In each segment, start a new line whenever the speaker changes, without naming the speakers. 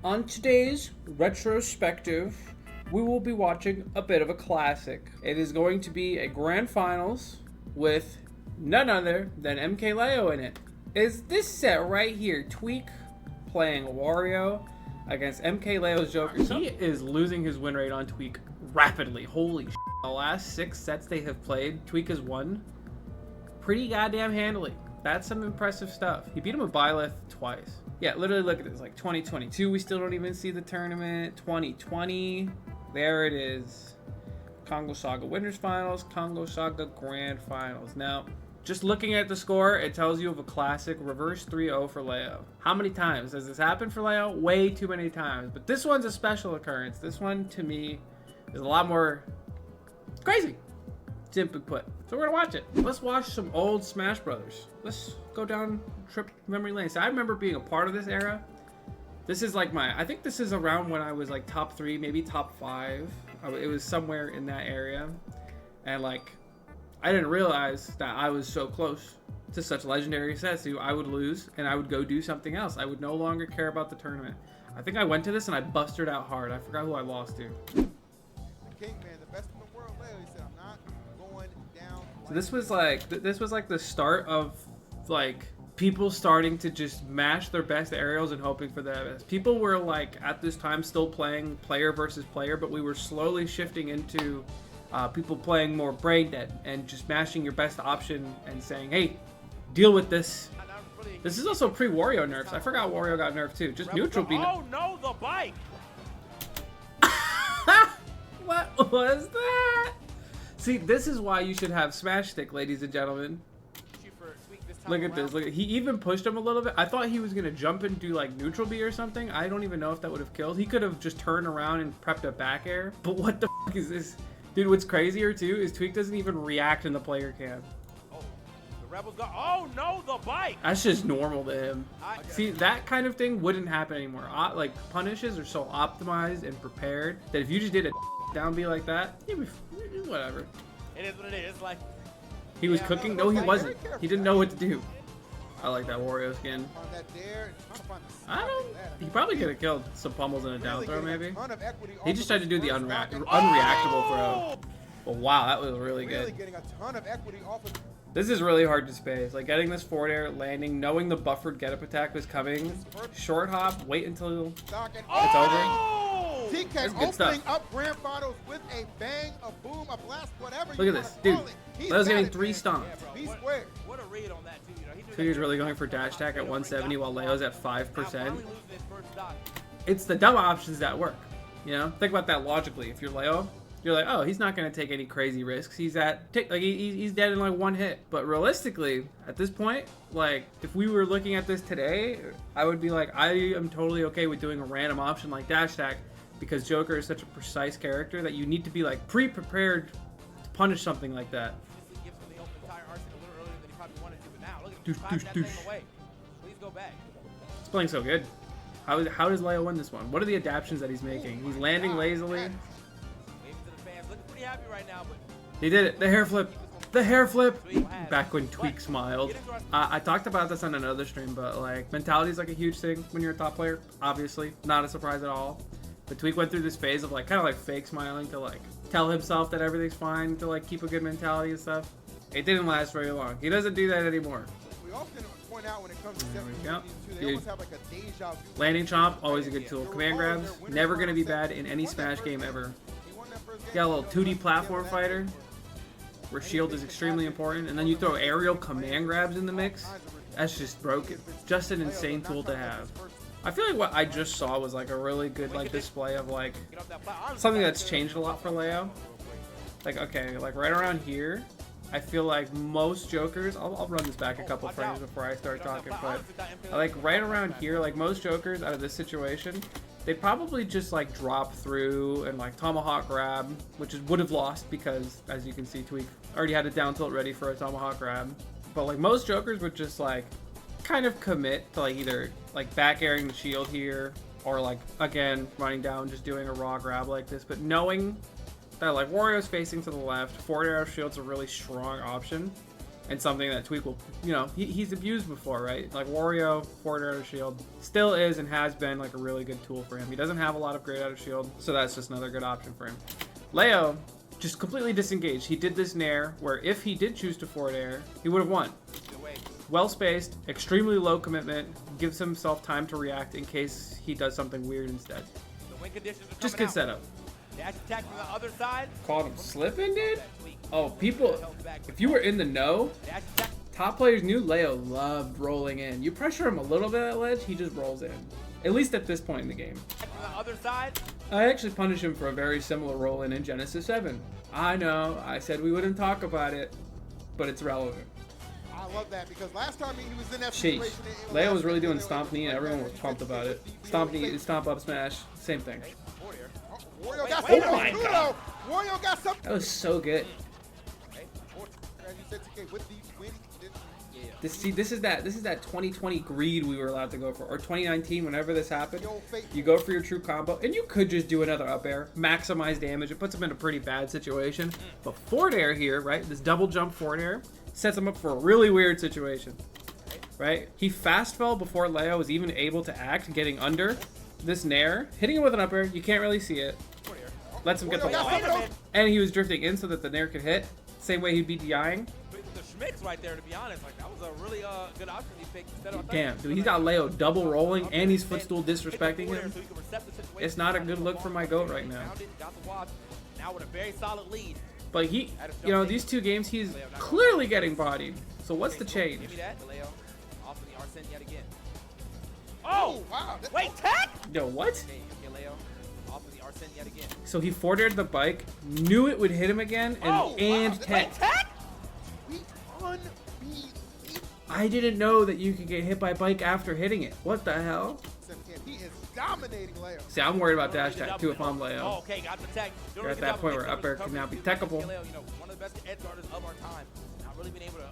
On today's retrospective, we will be watching a bit of a classic. It is going to be a grand finals with none other than MkLeo in it. Is this set right here, Tweek playing Wario against MkLeo's Joker? He is losing his win rate on Tweek rapidly. Holy shit. The last 6 sets they have played, Tweek has won pretty goddamn handily. That's some impressive stuff. He beat him with Byleth twice. Yeah, literally look at this. Like 2022, we still don't even see the tournament. 2020, there it is. Kongo Saga Winners Finals, Kongo Saga Grand Finals. Now, just looking at the score, it tells you of a classic reverse 3-0 for Leo. How many times has this happened for Leo? Way too many times. But this one's a special occurrence. This one, to me, is a lot more crazy, simply put. So we're gonna watch it. Let's watch some old Smash Brothers. Let's go down trip memory lane. So I remember being a part of this era. This is like I think this is around when I was like top 3, maybe top 5. It was somewhere in that area. And like, I didn't realize that I was so close to such legendary sets. I would lose and I would go do something else. I would no longer care about the tournament. I think I went to this and I busted out hard. I forgot who I lost to.
The king, man, the best in the world. Leo, he said, I'm not going down.
So this was like the start of like people starting to just mash their best aerials and hoping for the best. People were like at this time still playing player versus player, but we were slowly shifting into people playing more brain dead and just mashing your best option and saying, hey, deal with this. This is also pre-Wario nerfs. I forgot Wario got nerfed too. Just neutral beat.
Oh no, the bike!
What was that? See, this is why you should have Smash Stick, ladies and gentlemen. Look at this. Look, he even pushed him a little bit. I thought he was gonna jump and do like neutral B or something. I don't even know if that would have killed. He could have just turned around and prepped a back air. But what the f is this? Dude, what's crazier too is Tweek doesn't even react in the player cam.
Oh, the rebels got. Oh no, the bike!
That's just normal to him. See, that kind of thing wouldn't happen anymore. Like, punishes are so optimized and prepared that if you just did a down B like that, you'd be whatever.
It is what it is. It's like
he was cooking. No, he wasn't. He didn't know what to do. I like that Wario skin. I don't. He probably could have killed some pummels in a down throw, maybe. He just tried to do the unreactable throw. But wow, that was really good. This is really hard to space. Like getting this forward air, landing, knowing the buffered get up attack was coming. Short hop, wait until it's over.
TK opening up grand finals with a bang, a boom, a blast, whatever.
Look at this, dude. Leo's getting 3 stomps.
What a read on that too.
Tweek's really going for dash attack at 170 while Leo's at 5%. It's the dumb options that work. You know, think about that logically. If you're Leo, you're like, oh, he's not going to take any crazy risks. He's he's dead in like 1 hit. But realistically, at this point, like if we were looking at this today, I would be like, I am totally okay with doing a random option like dash attack because Joker is such a precise character that you need to be like pre-prepared to punish something like that.
Please go back.
He's playing so good. How does Leo win this one? What are the adaptations that he's making? He's landing lazily.
Pretty happy right now, but
he did it. The hair flip. The hair flip. Back when Tweek smiled. I talked about this on another stream, but like mentality is like a huge thing when you're a top player. Obviously, not a surprise at all. But Tweek went through this phase of like kind of like fake smiling to like tell himself that everything's fine, to like keep a good mentality and stuff. It didn't last very long. He doesn't do that anymore.
We often point out when it comes to
they almost have like a deja vu. Landing chomp, always a good tool. Command grabs, never going to be bad in any Smash game ever. You got a little 2D platform fighter where shield is extremely important, and then you throw aerial command grabs in the mix. That's just broken. Just an insane tool to have. I feel like what I just saw was like a really good like display of like something that's changed a lot for Leo. Like, okay, like right around here, I feel like most Jokers, I'll run this back a couple frames before I start talking, but like right around here, like most Jokers out of this situation, they probably just like drop through and like tomahawk grab, which would have lost because as you can see, Tweek already had a down tilt ready for a tomahawk grab. But like most Jokers would just like kind of commit to like either like back airing the shield here or like again running down, just doing a raw grab like this, but knowing that like Wario's facing to the left, forward air shield's a really strong option. and something that Tweek will, you know, he's abused before, right? Like Wario, forward air out of shield, still is and has been like a really good tool for him. He doesn't have a lot of great out of shield, so that's just another good option for him. Leo, just completely disengaged. He did this nair where if he did choose to forward air, he would have won. Well spaced, extremely low commitment, gives himself time to react in case he does something weird instead. Just good setup.
Dash attack from the other side.
Caught him slipping, dude? Oh, people, if you were in the know, top players knew Leo loved rolling in. You pressure him a little bit at ledge, he just rolls in. At least at this point in the game.
From the other side.
I actually punished him for a very similar roll in Genesis 7. I know, I said we wouldn't talk about it, but it's relevant.
I love that because last time he was in that
Sheesh.
situation.
Leo was really doing stomp knee and everyone was pumped about it. Stomp knee, stomp up smash, same thing.
Wario got
Oh my God.
Wario got something.
That was so good.
As you said, TK, with these wins,
This is that 2020 greed we were allowed to go for, or 2019 whenever this happened. You go for your true combo, and you could just do another up air, maximize damage. It puts him in a pretty bad situation. But forward air here, right? This double jump forward air sets him up for a really weird situation, right? He fast fell before Leo was even able to act, getting under this nair, hitting him with an up air. You can't really see it. Lets him get the wall, and he was drifting in so that the nair could hit. Same way he'd be DIing.
The schmicks right there, to be honest. Like, that was a really good option he picked.
Damn, dude, he's got Leo double rolling and he's footstool disrespecting him. It's not a good look for my GOAT right now.
Now with a very solid lead.
But he, you know, these two games, he's clearly getting bodied. So what's the change?
Give me that, Leo. Off of the Arsene yet again.
Oh, wow.
Wait, tech?
Yo, what?
Okay, Leo. Off of the Arsene yet again.
So he forward-aired the bike, knew it would hit him again, and tech. I didn't know that you could get hit by bike after hitting it. What the hell?
He is dominating Leo.
See, I'm worried about dash tech too if I'm Leo.
Oh, okay, got the tech.
You're at that point where up air can now be techable.
Leo, you know, one of the best edge guarders of our time. Not really been able to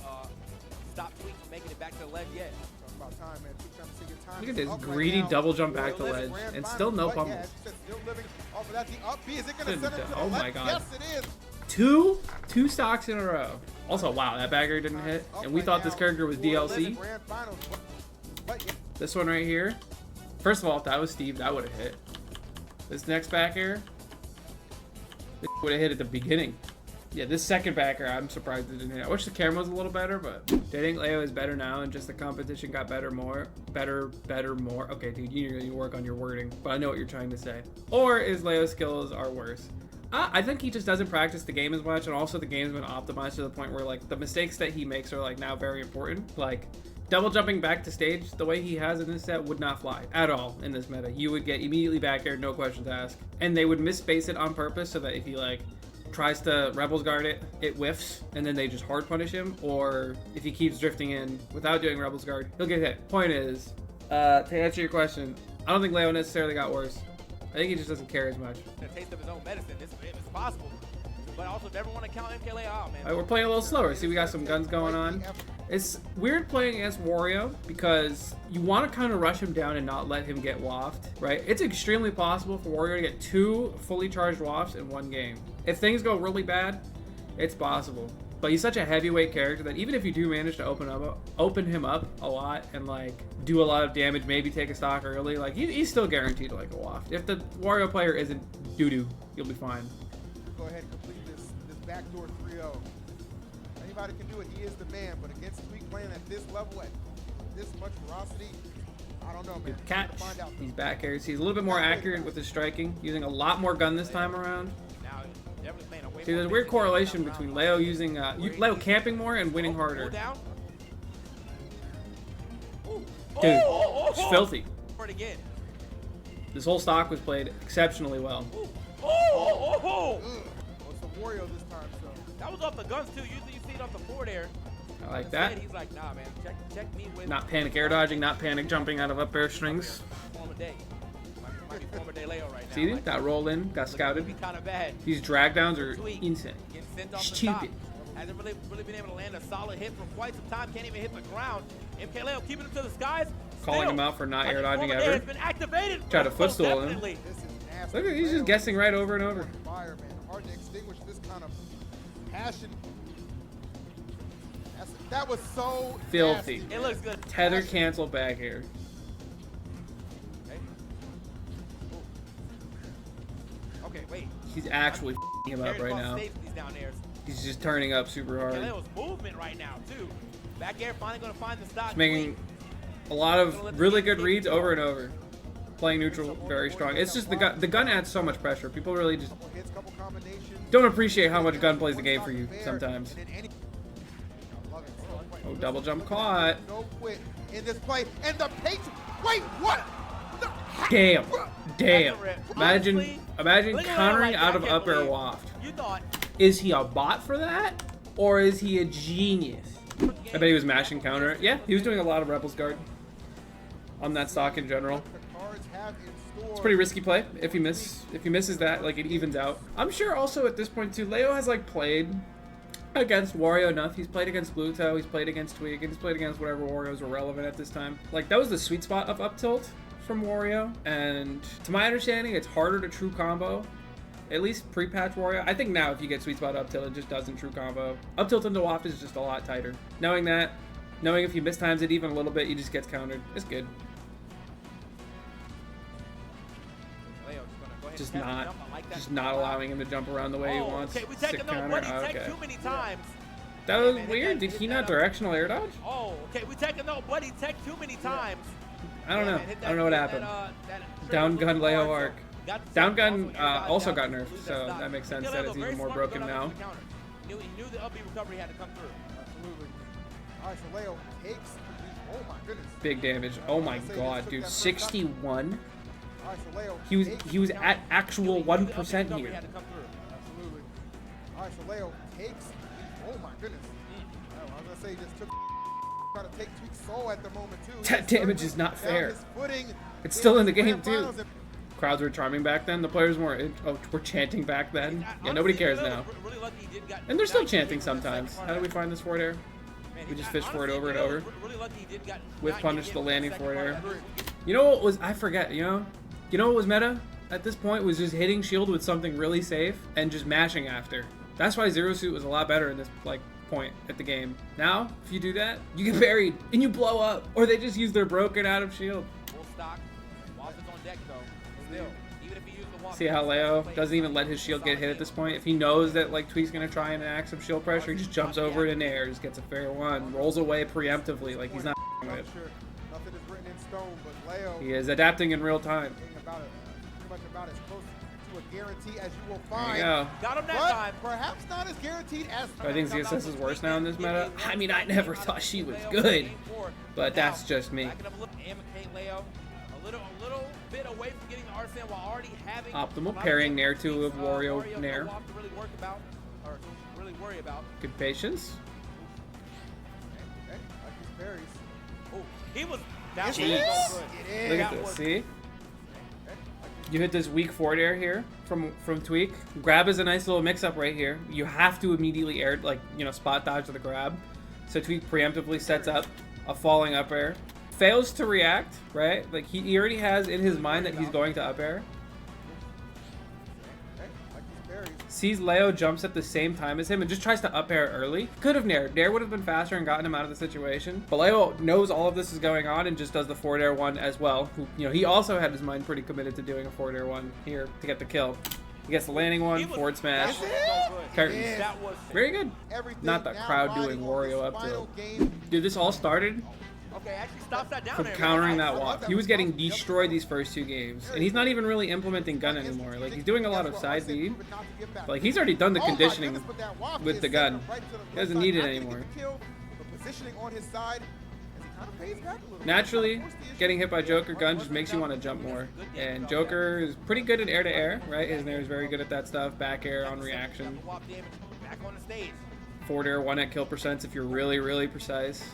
stop Tweek from making it back to the ledge yet.
Talking about time, man. Tweek trying to see your time.
Look at this greedy double jump back to ledge, and still no pummels.
Yeah, still living off of that. The up B, is it going to send him to the
Oh my
left?
God.
Yes, it is.
Two stocks in a row. Also, wow, that bagger didn't hit, and we thought this character was DLC. This one right here. First of all, if that was Steve, that would have hit. This next back air, it would have hit at the beginning. Yeah, this second back air, I'm surprised it didn't hit. I wish the camera was a little better, but I think Leo is better now, and just the competition got better more. Better more. Okay, dude, you need to work on your wording, but I know what you're trying to say. Or is Leo's skills are worse? I think he just doesn't practice the game as much, and also the game's been optimized to the point where like the mistakes that he makes are like now very important. Like double jumping back to stage the way he has in this set would not fly at all in this meta. You would get immediately back air, no questions asked, and they would misspace it on purpose so that if he like tries to Rebels guard it, it whiffs, and then they just hard punish him. Or if he keeps drifting in without doing Rebels guard, he'll get hit. Point is, to answer your question, I don't think Leo necessarily got worse. I think he just doesn't care as much.
A taste of his own medicine. It's possible. But also, never want to count MkLeo out, man.
All right, we're playing a little slower. See, we got some guns going on. It's weird playing against Wario because you want to kind of rush him down and not let him get waft, right? It's extremely possible for Wario to get 2 fully charged wafts in one game. If things go really bad, it's possible. But he's such a heavyweight character that even if you do manage to open him up a lot and like do a lot of damage, maybe take a stock early, like he's still guaranteed like a waft. If the Wario player isn't doo-doo, you'll be fine.
Go ahead and complete this backdoor 3-0. Anybody can do it. He is the man. But against Tweek playing at this level, at this much ferocity, I don't know, man.
Good catch. He's back airs. He's a little bit more accurate with his striking, using a lot more gun this time around. See, there's a weird correlation between Leo using Leo camping more and winning harder. Dude, it's filthy. This whole stock was played exceptionally well.
Oh,
it's a Wario this time, so.
That was off the guns too. Usually you see it off the forward air.
I like that.
He's like, nah, man. Check me with.
Not panic air dodging, not panic jumping out of up air strings.
Former day. Might be former day Leo right now.
See, that roll in got scouted.
Kind of bad.
These drag downs are insane.
Stupid. Hasn't really been able to land a solid hit for quite some time. Can't even hit the ground. MkLeo keeping him to the skies.
Calling him out for not air dodging ever.
Has been activated.
Try to footstool him. Look at he's just guessing right over and over.
Fire, man. Hard to extinguish this kind of passion. That's That was so
filthy.
nasty.
It looks good.
Tether cancel back here.
Okay. Okay, wait.
He's actually f***ing him up
There's
right
about
now.
safeties down there.
He's just turning up super hard.
MkLeo's movement right now too. Back air finally gonna find the stock.
He's making a lot of really good reads over and over. Playing neutral, very strong. It's just the gun adds so much pressure. People really just
Couple hits, couple combinations.
don't appreciate how much gun plays the game for you sometimes.
And then any-
Oh, double jump caught.
No quit in this play. And the Patriots. Wait, what? The
Damn. Damn.
Honestly,
Imagine
look at
countering
that, like,
out
I
of
can't
up air
believe
waft.
You thought.
Is he a bot for that? Or is he a genius? I bet he was mashing counter. Yeah, he was doing a lot of Rebels guard on that stock in general.
the cards have in store.
It's a pretty risky play. If he misses that, like, it evens out. I'm sure also at this point too, Leo has like played against Wario enough. He's played against Bluto, he's played against Tweek, and he's played against whatever Warriors were relevant at this time. Like, that was the sweet spot of up tilt from Wario, and to my understanding, it's harder to true combo. At least pre-patch Wario. I think now if you get sweet spot up tilt, it just doesn't true combo. Up tilt into waft is just a lot tighter. Knowing that, knowing if you mistimes it even a little bit, he just gets countered. It's good.
Leo's gonna go ahead
Just
and tap the
not,
jump. I like that.
just not allowing him to jump around the way he wants.
Okay, we
Sick
take a no,
counter.
buddy.
Oh,
Take
okay.
too many times.
That was
man,
weird. Did he not directional air dodge?
Oh, okay. We take a no, buddy. Take too many times.
I don't know.
Man, hit
I don't know what
hit
happened.
that
Down
trigger
gun
was
Leo
hard,
arc.
so got the
Down
stop,
gun
also
also got
down,
nerfed,
lose
so
stop.
that makes sense
MkLeo
that
was
it's
very
even more
smart
broken
to go down
now.
to the counter. He knew the up B recovery had to come through.
Absolutely. All right, so Leo takes. Oh my goodness.
Big damage. Oh my god, dude. 61.
All right, so Leo.
He was at actual 1% here.
Absolutely. All right, so Leo takes. Oh my goodness. I was gonna say he just took. Trying to take Tweek's soul at the moment too.
That damage is not
Found
fair.
his footing
It's still in the
this
game
grand
too.
finals and-
Crowds were charming back then. The players were chanting back then. Yeah, nobody cares now. And they're still chanting sometimes. How do we find this forward air? We just fish for it over and over. Whiff punish the landing forward air. You know what was, I forget, you know what was meta at this point was just hitting shield with something really safe and just mashing after. That's why Zero Suit was a lot better in this like point at the game. Now, if you do that, you get buried and you blow up, or they just use their broken out of shield.
Full stock. Waft is on deck though. Still, even if he used the waft.
See how Leo doesn't even let his shield get hit at this point? If he knows that like Tweek's gonna try and enact some shield pressure, he just jumps over it in air, just gets a fair one, rolls away preemptively like he's not with it.
Sure, nothing is written in stone, but Leo.
He is adapting in real time.
About it, pretty much about as close to a guarantee as you will
There
find.
you go.
Got him that
But
time.
perhaps not as guaranteed as.
I think ZSS is worse now in this meta. I mean, I never thought she was good, but that's just me.
Backing up a little, MkLeo, a little bit away from getting the Arsene while already having
Optimal pairing Nair 2 of Wario Nair.
To really work about, or really worry about.
Good patience.
Okay, like these berries.
Oh, he was. That was
Jeez.
so good.
It is.
Look
That
at this.
was-
See? You hit this weak forward air here from Tweek. Grab is a nice little mix-up right here. You have to immediately air, like, you know, spot dodge the grab. So Tweek preemptively sets up a falling up air. Fails to react, right? Like, he already has in his mind that he's going to up air.
Okay, like these berries.
Sees Leo jumps at the same time as him and just tries to up air early. Could have nared. Nair would have been faster and gotten him out of the situation. But Leo knows all of this is going on and just does the forward air one as well. Who, you know, he also had his mind pretty committed to doing a forward air one here to get the kill. He gets the landing one, forward smash. Curtains.
Yes.
That was
Very good.
Everything
Not the
now
crowd
riding
doing
on
Wario
this
up
final
tilt.
game.
Dude, this all started
okay. Actually, stops that down
from
there.
countering that
I
walk.
love that
He was getting
response.
destroyed these first two games. And he's not even really implementing gun anymore. Like, he's doing a lot of side B. Like, he's already done the conditioning with the gun. He doesn't need it anymore.
Positioning on his side as he kind of pays back a little bit.
Naturally, getting hit by Joker gun just makes you want to jump more. And Joker is pretty good at air-to-air, right? His Nair is very good at that stuff. Back air on reaction.
Back on the stage.
Forward air, 1 at kill percents if you're really, really precise.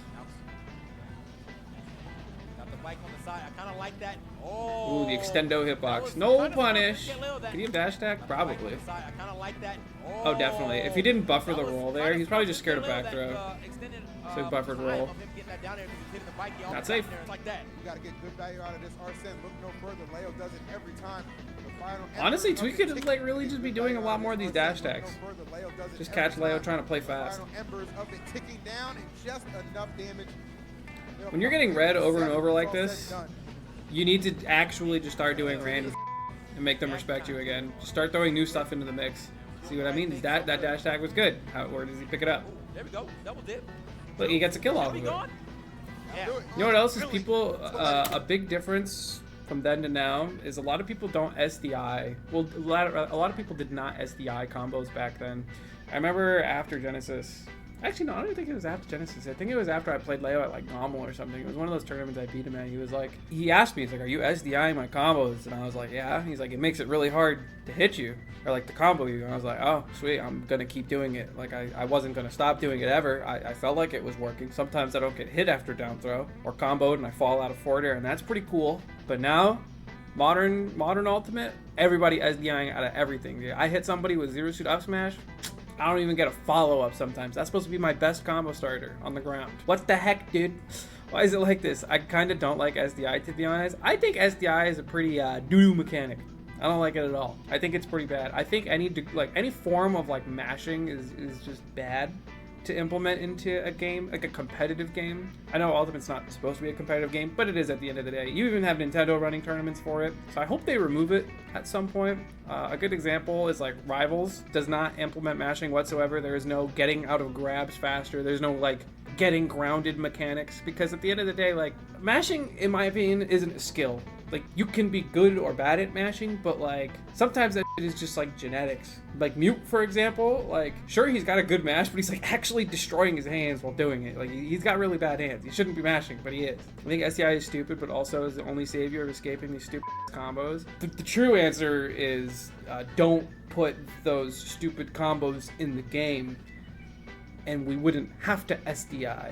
Got the bike on the side. I kind of like that. Oh.
Ooh, the extendo
That
hitbox.
was
No
kind of
punish.
smart from MkLeo that-
Can he have dash attack? Probably.
I kind of like that.
Oh, definitely. If he didn't buffer the
That was
roll
kind
there,
of
he's probably
smart
just scared of
from MkLeo
back
that,
throw.
extended,
So he buffered
time
roll.
of him getting that down there 'cause he's hitting the bike, he almost
Not
got
safe.
there. It's like that.
You got to get good value out of this Arsene. Look no further. Leo does it every time. The
Honestly, Tweek could like really just be doing a lot more of these dash attacks. Just catch Leo trying to play fast. When you're getting red over and over like this, you need to actually just start doing random and make them respect you again. Just start throwing new stuff into the mix. See what I mean? That dash attack was good. Where does he pick it up?
There we go. Double dip.
Look, he gets a kill off of it.
Yeah.
You know what else is people, a big difference from then to now is a lot of people don't SDI. Well, a lot of people did not SDI combos back then. I remember after Genesis. Actually, no, I don't think it was after Genesis. I think it was after I played Leo at like Normal or something. It was one of those tournaments I beat him at. He was like, he asked me, he's like, are you SDIing my combos? And I was like, yeah. He's like, it makes it really hard to hit you or like to combo you. And I was like, oh, sweet. I'm going to keep doing it. Like I wasn't going to stop doing it ever. I felt like it was working. Sometimes I don't get hit after down throw or comboed and I fall out of forward air and that's pretty cool. But now, modern Ultimate, everybody SDIing out of everything. I hit somebody with zero suit up smash. I don't even get a follow-up sometimes. That's supposed to be my best combo starter on the ground. What the heck, dude? Why is it like this? I kind of don't like SDI, to be honest. I think SDI is a pretty doo-doo mechanic. I don't like it at all. I think it's pretty bad. I think any form of like mashing is just bad to implement into a game, like a competitive game. I know Ultimate's not supposed to be a competitive game, but it is at the end of the day. You even have Nintendo running tournaments for it, so I hope they remove it at some point. A good example is like Rivals does not implement mashing whatsoever. There is no getting out of grabs faster. There's no like getting grounded mechanics, because at the end of the day, like mashing, in my opinion, isn't a skill. Like, you can be good or bad at mashing, but like sometimes that is just like genetics. Like Mute, for example, like sure he's got a good mash, but he's like actually destroying his hands while doing it. Like he's got really bad hands. He shouldn't be mashing, but he is. I think SDI is stupid, but also is the only savior of escaping these stupid combos. The true answer is don't put those stupid combos in the game, and we wouldn't have to SDI.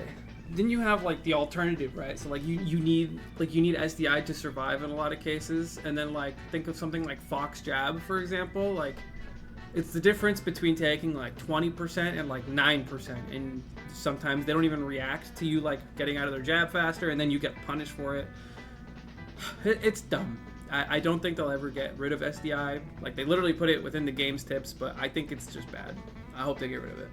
Then you have like the alternative, right? So like you need SDI to survive in a lot of cases, and then like think of something like Fox Jab, for example. Like it's the difference between taking like 20% and like 9%, and sometimes they don't even react to you like getting out of their jab faster, and then you get punished for it. It's dumb. I don't think they'll ever get rid of SDI. Like they literally put it within the game's tips, but I think it's just bad. I hope they get rid of it.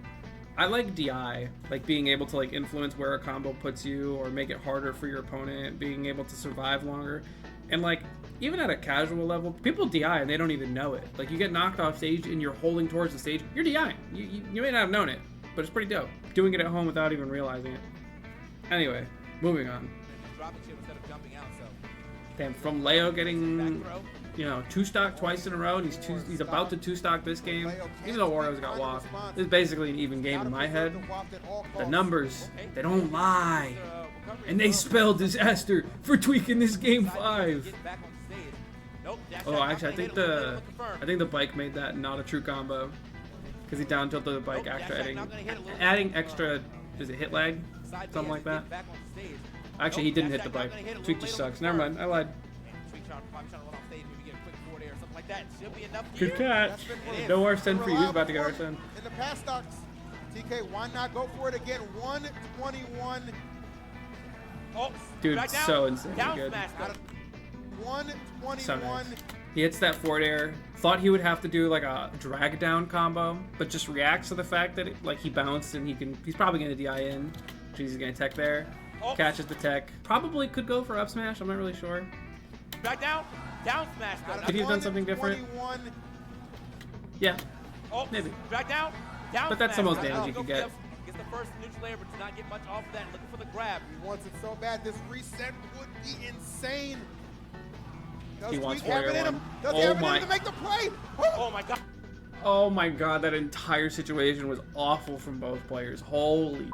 I like DI, like being able to like influence where a combo puts you or make it harder for your opponent, being able to survive longer. And like, even at a casual level, people DI and they don't even know it. Like you get knocked off stage and you're holding towards the stage, you're DIing. You may not have known it, but it's pretty dope. Doing it at home without even realizing it. Anyway, moving on. Damn, from Leo getting, you know, 2-stock twice in a row, and he's about to 2-stock this game, even though Wario's got WAF. This is basically an even game in my head. The numbers, they don't lie. And they spell disaster for Tweek in this game 5. Oh, actually, I think the bike made that not a true combo, because he down tilted the bike after adding extra, is it hit lag? Something like that. Actually, he didn't hit the bike. Tweek just sucks. Never mind, I lied. Good catch. No Arsene for you. He's about to get Arsene.
In the pass stocks, TK, why not go for it again? 121.
Oh,
dude, so insanely good.
121.
So nice. He hits that forward air. Thought he would have to do like a drag down combo, but just reacts to the fact that like he bounced and he's probably gonna DI in. He's gonna tech there. Catches the tech. Probably could go for up smash. I'm not really sure.
Back down. Down smash.
Could he have done something different? Yeah. Maybe.
Back down. Down.
But that's the most damage you can get.
Gets the first neutral layer, but does not get much off of that. Looking for the grab.
He wants it so bad. This reset would be insane.
He wants warrior one.
Does he have it in him to make the play?
Oh my god.
Oh my god, that entire situation was awful from both players. Holy.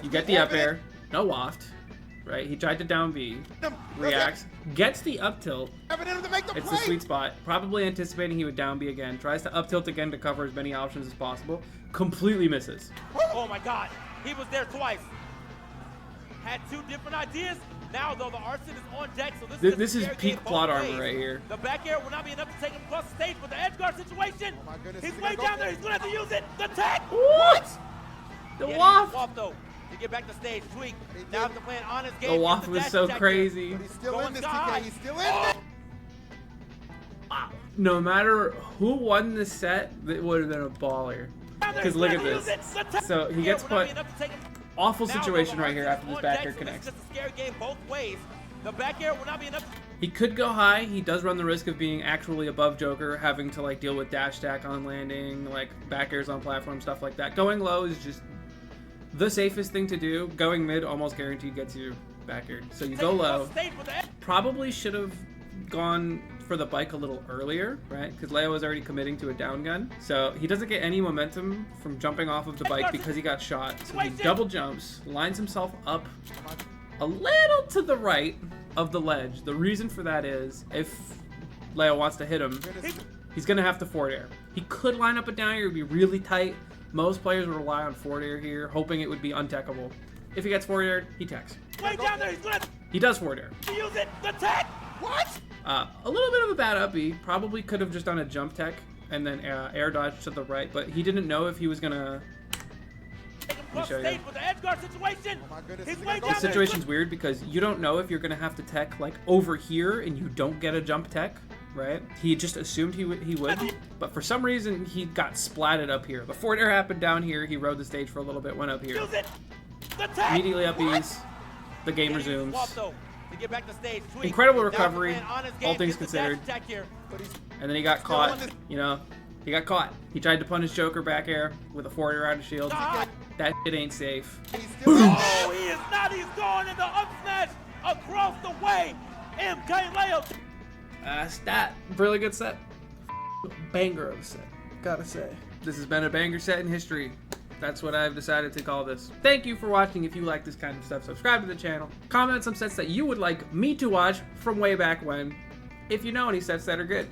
You get the up air, no waft, right? He tried to down B, reacts, gets the up tilt. It's the sweet spot. Probably anticipating he would down B again. Tries to up tilt again to cover as many options as possible. Completely misses.
Oh my god, he was there twice. Had two different ideas. Now though, the Arsene is on deck, so
this is peak plot armor right here.
The back air will not be enough to take him across the stage, but the edge guard situation. Oh my goodness, he's way down there. He's gonna have to use it. The tech.
What? The waft.
Though. To get back to stage, Tweek. Now to play an honest game.
The waft was so crazy.
But he's still in this, TK. He's still in this.
no matter who won this set, it would have been a baller. Because look at this. So he gets put awful situation right here after this back air connects.
The back air will not be enough.
He could go high. He does run the risk of being actually above Joker, having to like deal with dash attack on landing, like back airs on platform, stuff like that. Going low is just the safest thing to do. Going mid almost guaranteed gets you back aired. So you go low. Probably should have gone for the bike a little earlier, right? Because Leo was already committing to a down gun. So he doesn't get any momentum from jumping off of the bike because he got shot. So he double jumps, lines himself up a little to the right of the ledge. The reason for that is if Leo wants to hit him, he's going to have to forward air. He could line up a down air, it would be really tight. Most players would rely on forward air here, hoping it would be untechable. If he gets forward air, he techs.
Way down there, he's gonna
He does forward air.
use it. The tech. What?
A little bit of a bad up B. Probably could have just done a jump tech and then air dodge to the right, but he didn't know if he was gonna.
Let me show you. With the edge guard situation.
Oh my goodness.
He's way down
The situation's weird because you don't know if you're gonna have to tech like over here and you don't get a jump tech, right? He just assumed he would, but for some reason he got splatted up here. The forward air happened down here. He rode the stage for a little bit, went up here.
Use it. The tech.
Immediately up B's. The game resumes.
To get back to stage.
Incredible recovery, all things considered. And then he got caught, you know, he got caught. He tried to punish Joker back air with a forward air out of shield. That shit ain't safe.
Oh, he is not. He's going in the up smash across the way. MkLeo.
Stat. Really good set. Banger of a set, gotta say. This has been a banger set in history. That's what I've decided to call this. Thank you for watching. If you like this kind of stuff, subscribe to the channel. Comment some sets that you would like me to watch from way back when. If you know any sets that are good.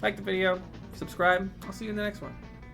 Like the video, subscribe. I'll see you in the next one.